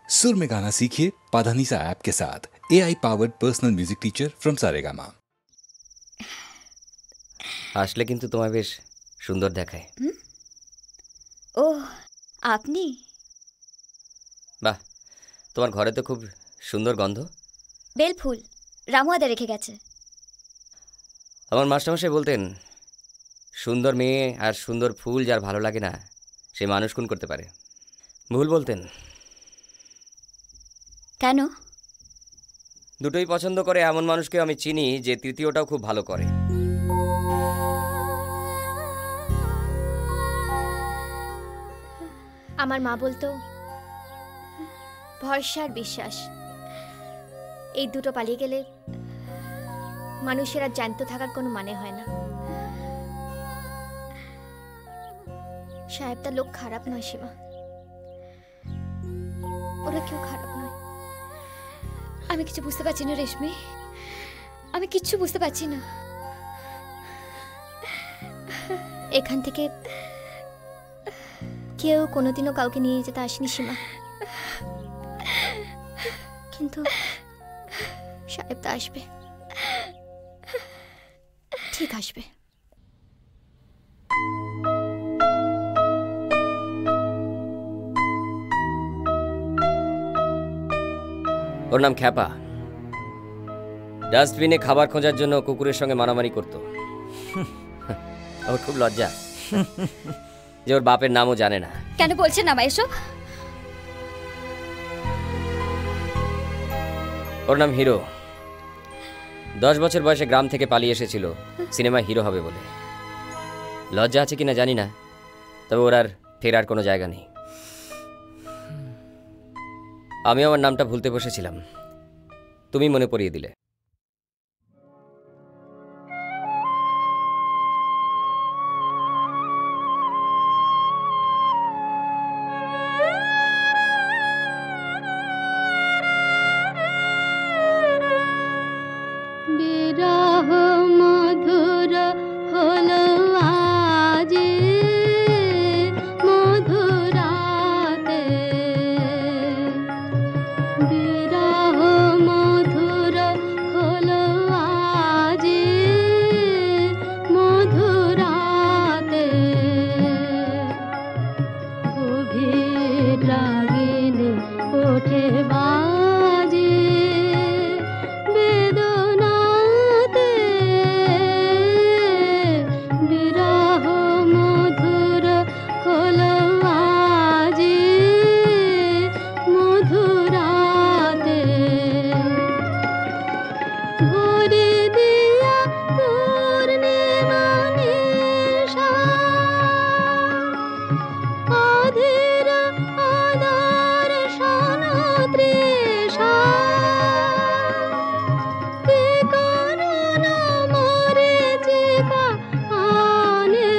सुर में गाना सीखिए पाधानीसा ऐप के साथ। AI powered personal music teacher from Saregama. আসলে কিন্তু তোমায় বেশ সুন্দর দেখায়। ওহ, আপনি? বাহ, তোমার ঘরে তো খুব সুন্দর গন্ধ। বেল ফুল রামুয়াদা রেখে গেছে। আমার মাস্টারমশাই বলতেন, সুন্দর মেয়ে আর সুন্দর ফুল যার ভালো লাগে না সে মানুষ খুন করতে পারে। ভুল বলতেন। কেন? দুটোই পছন্দ করে এমন মানুষকে আমি চিনি যে তৃতীয়টাও খুব ভালো করে। আমার মা বলতো ভরসা আর বিশ্বাস এই দুটো পালিয়ে গেলে মানুষের আর জ্যান্ত থাকার কোনো মানে হয় না। সাহেবটা লোক খারাপ নয় সীমা, ওরা কেউ খারাপ নয়। আমি কিছু বুঝতে পারছি না রেশমি, আমি কিচ্ছু বুঝতে পারছি না। এখান থেকে কেউ কোনোদিনও কাউকে নিয়ে যেতে আসেনি সীমা, কিন্তু সাহেবটা আসবে, ঠিক আসবে। ওর নাম খ্যাপা। ডাস্টবিনে খাবার খোঁজার জন্য কুকুরের সঙ্গে মারামারি করত। ওর খুব লজ্জা যে ওর বাপের নামও জানে না। কেন বলছেন না এসব? ওর নাম হিরো। 10 বছর বয়সে গ্রাম থেকে পালিয়ে এসেছিল সিনেমায় হিরো হবে বলে। লজ্জা আছে কিনা জানি না, তবে ওর আর ফেরার কোনো জায়গা নেই। আমি আমার নামটা ভুলতে বসেছিলাম, তুমি মনে পড়িয়ে দিলে। বিরহ মধুর হলো আজি মধুরাতে, বিরহ মধুর হলো আজি মধুরাতে, গভীর রাগিনী ওঠে বাজে বেদনাতে, বিরহ মধুর হলো আজি মধুরাতে, ভরে দিয়া পূর্ণিমা নিশা, অধীর আদার সনতৃষা, কে কানন মরীচিকা আনে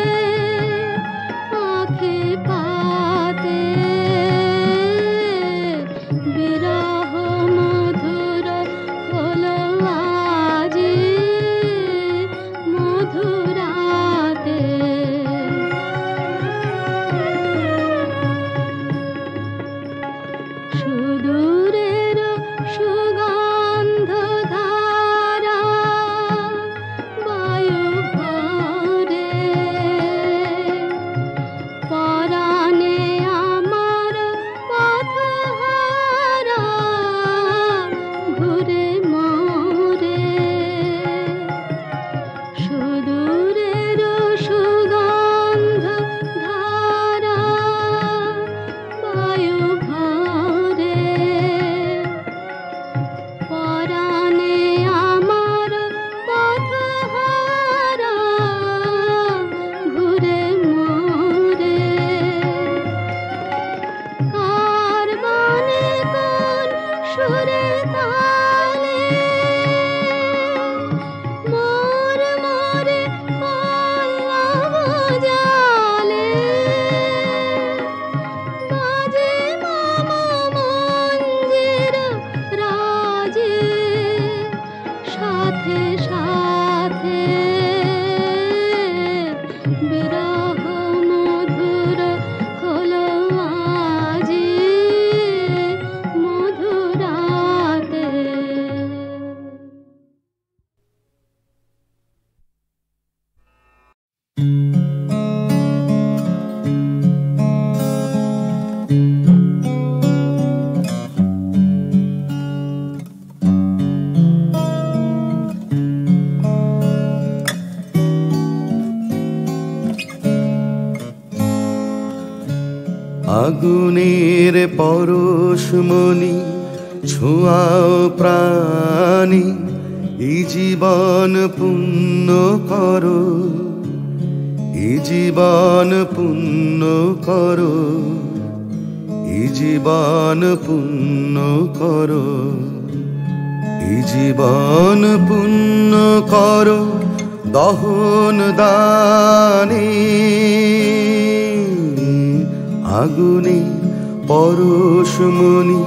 আঁখি পাতে, বিরহ মধুর হলো আজি মধুরাতে। সুদূরের সুগন্ধ ধারা বায়ু ভরে, পরাণে আমার পথহারা ঘুরে মরে, সুদূরের সুগন্ধ ধারা বায়ু ভরে, আগুনের পরশমণি ছোঁয়াও প্রাণী, এই জীবন পুণ্য করো, এই জীবন পুণ্য করো, এই জীবন পুণ্য করো, এই জীবন পুণ্য করো দহন দানে। আগুনে পরশমণি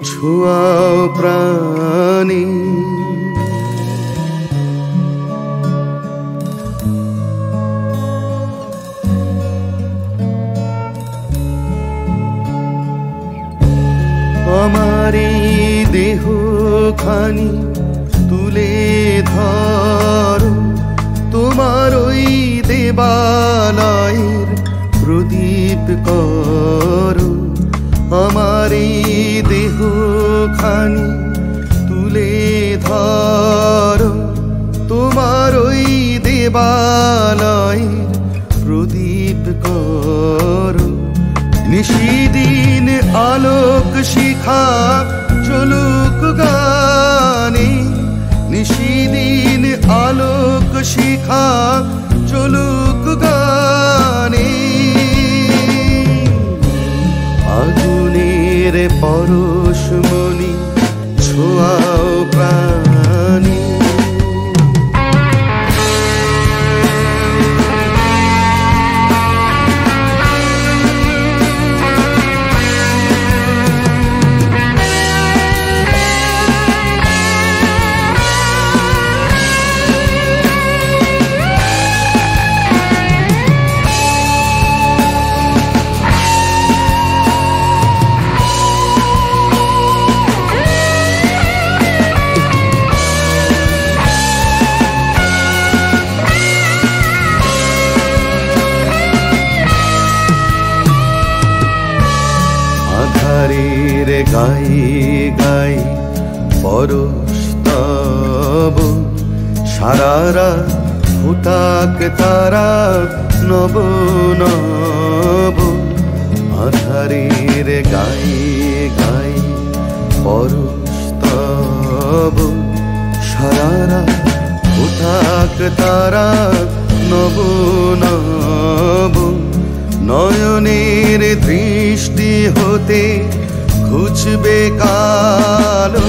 ছোঁয়াও প্রাণী। আমার এই দেহ খানি তুলে ধরো, তোমার ওই দেবালয়ের প্রদীপ করো। আমার এই দেহ খানি তুলে ধরো, তোমার ওই দেবালয়ের প্রদীপ করো। নিশিদিন আলোক শিখা চলুক গানে, নিশিদিন আলোক শিখা চলুক গানে। আগুনের পরশমণি ছোঁয়াও প্রাণী। আধারের গায়ে গায়ে পরশ তব, সারা রাত ফুটাক তারা নব নব। আধারের গায়ে গায়ে পরশ তব, সারা রাত ফুটাক তারা নব নব। নয়নের দৃষ্টি হতে ঘুচবে কালো,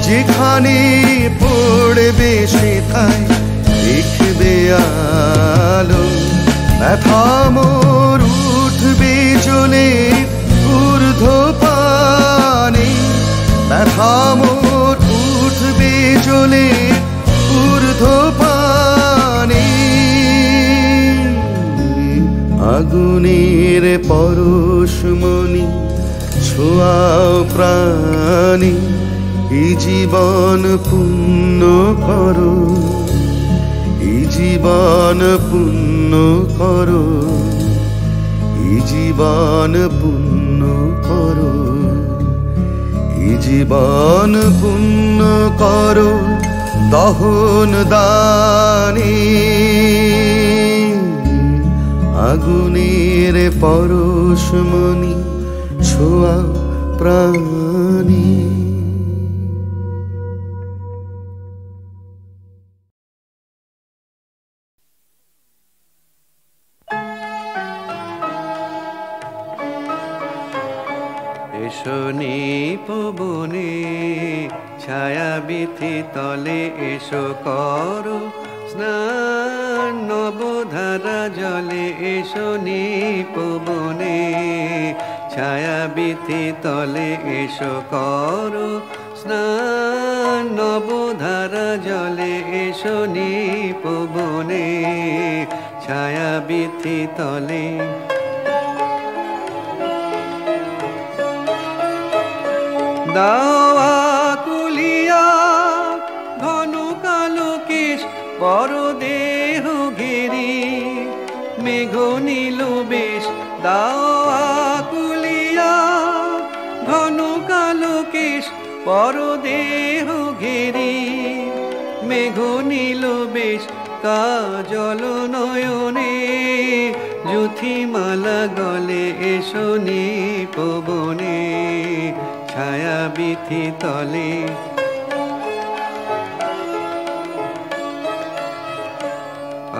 যেখানে পড়বে সেথায় দেখবে আলো। ব্যথা মোর উঠবে চলে ঊর্ধ্বপানে, ব্যথা মোর উঠবে চলে ঊর্ধ্বপানে। আগুনের পরশমণি ছোঁয়াও প্রাণী, এই জীবন পুণ্য করো, এই জীবন পুণ্য করো, এই জীবন পুণ্য করো, এই জীবন পুণ্য করো দহন দানে। আগুনের পরশমণি ছোঁয়া প্রাণী। এসো নিপবনে ছায়া বিথি তলে, এসো করো স্নান নবধারা জলে। এসো নিপবনে ছায়া বিথি তলে, এসো করো স্নান নবধারা জলে। এসো নিপবনে ছায়া বিথি তলে। দাওয়া কুলিয়া ঘন কালো কেশ বড় দেহ ঘেরি, মেঘ নীল বেশ। দাওয়া কুলিয়া ঘন কালো কেশ বড় দেহ ঘেরি, মেঘ নীল বেশ। কাজল নয়নে জুথিমালা গলে এসো নিপবনে, ছায়া বিথি তলে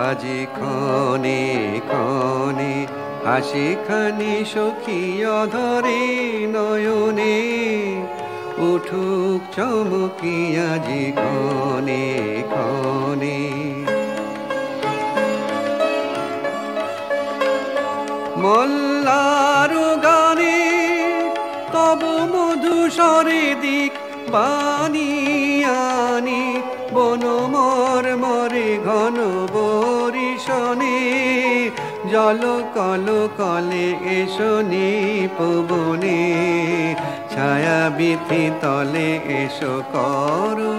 আজি ক্ষণে ক্ষণে হাসি খানি সখী অধরে নয়নে, উঠুক চমকি আজি ক্ষণে ক্ষণে। মল্লারু গানে তব মধুস্বরে দিক বানিয়ানি, বন মর্মরে ঘন বরিশনে, জল কল কলে এসো নিপবনে, ছায়া বিথি তলে এসো করো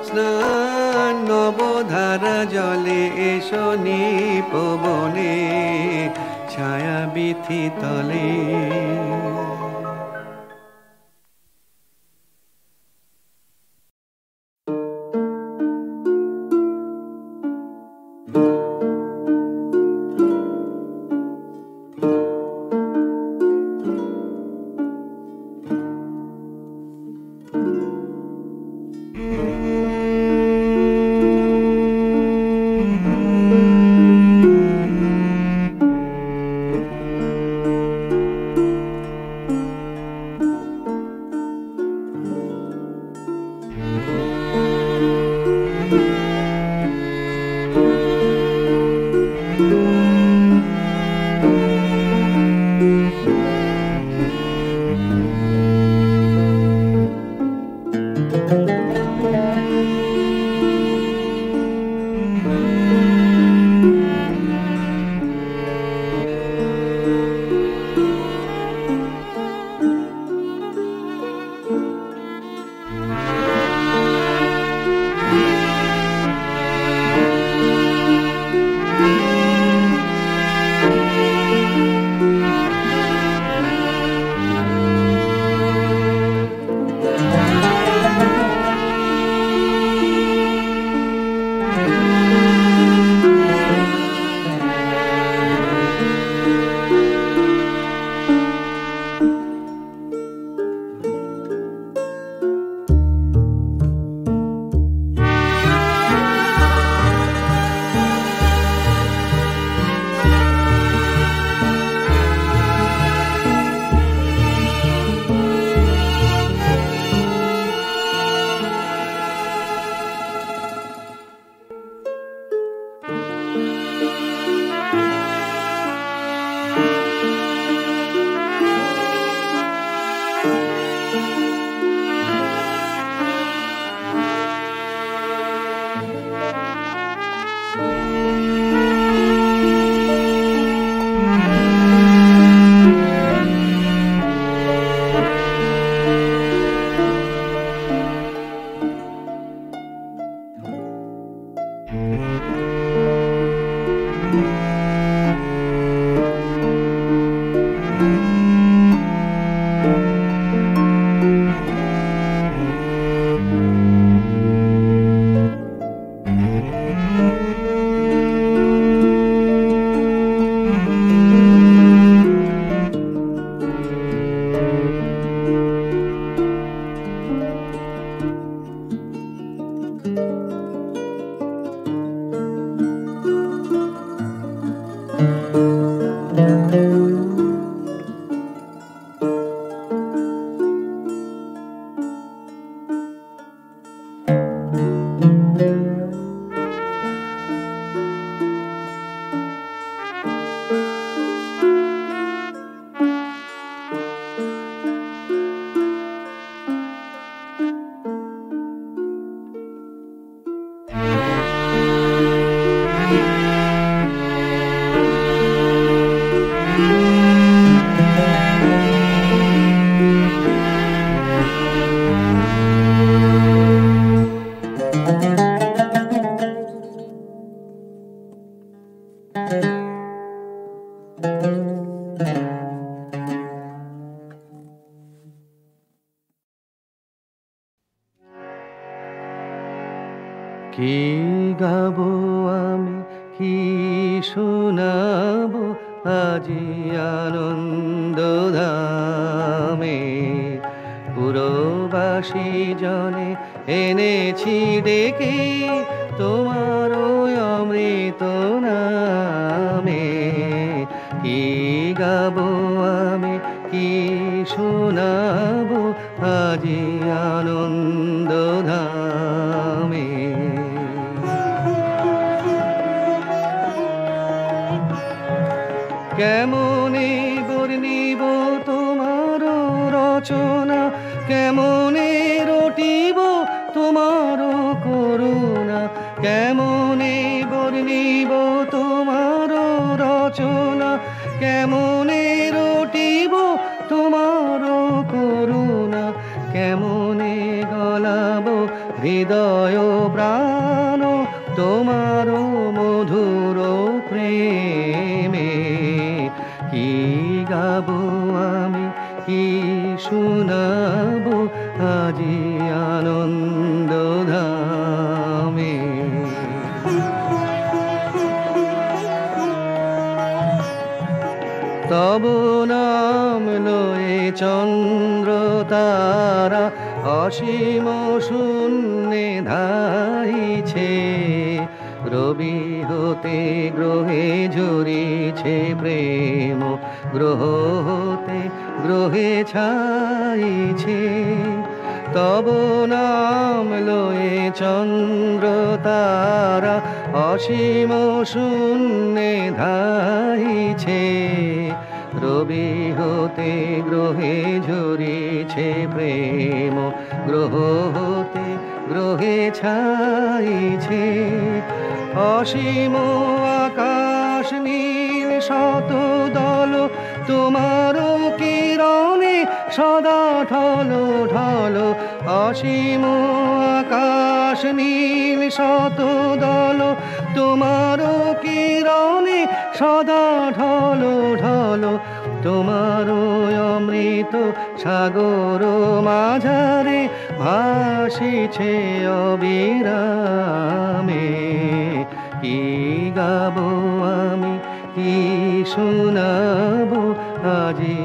স্নান, নবধারা জলে এসো নিপবনে, ছায়া বিথি তলে। কি গাবো আমি, কি শোনাবো আজি আনন্দ ধামে। পুরবাসী জনে এনেছি ডেকে তোমার অমৃত নামে। কি গাবো আমি, কি শোনাবো আজি আনন্দ ধামে। কেমনে বর্ণিব তোমার রচনা, কেমনে রটিব তোমার করুণা। কেমনে বর্ণিব তোমার রচনা, কেমনে রটিব তোমার করুণা। কেমনে গলাব হৃদয় প্রাণ তোমার মধুর প্রেমে। কি গাবো আমি, কি শোনাবো আজি আনন্দ ধামে। তব নাম লয়ে চন্দ্র তারা অসীম শূন্যে ধাইছে। রবি হতে গ্রহে ঝরিছে প্রেম, গ্রহ হতে গ্রহে ছাইছে। তব নাম লয়ে চন্দ্র তারা অসীম শূন্যে ধাইছে। রবি হতে গ্রহে ঝরিছে প্রেম, গ্রহ হতে গ্রহে ছাইছে। অসীম আকাশ নীল শত দল তোমার কিরণে সদা ঢল ঢল। অসীম আকাশ নীল শত দল তোমার কিরণে সদা ঢল ঢল। তোমার অমৃত সাগর মাঝারে ভাসিছে অবিরামে। কি গাবো আমি, কি শোনাবো আজি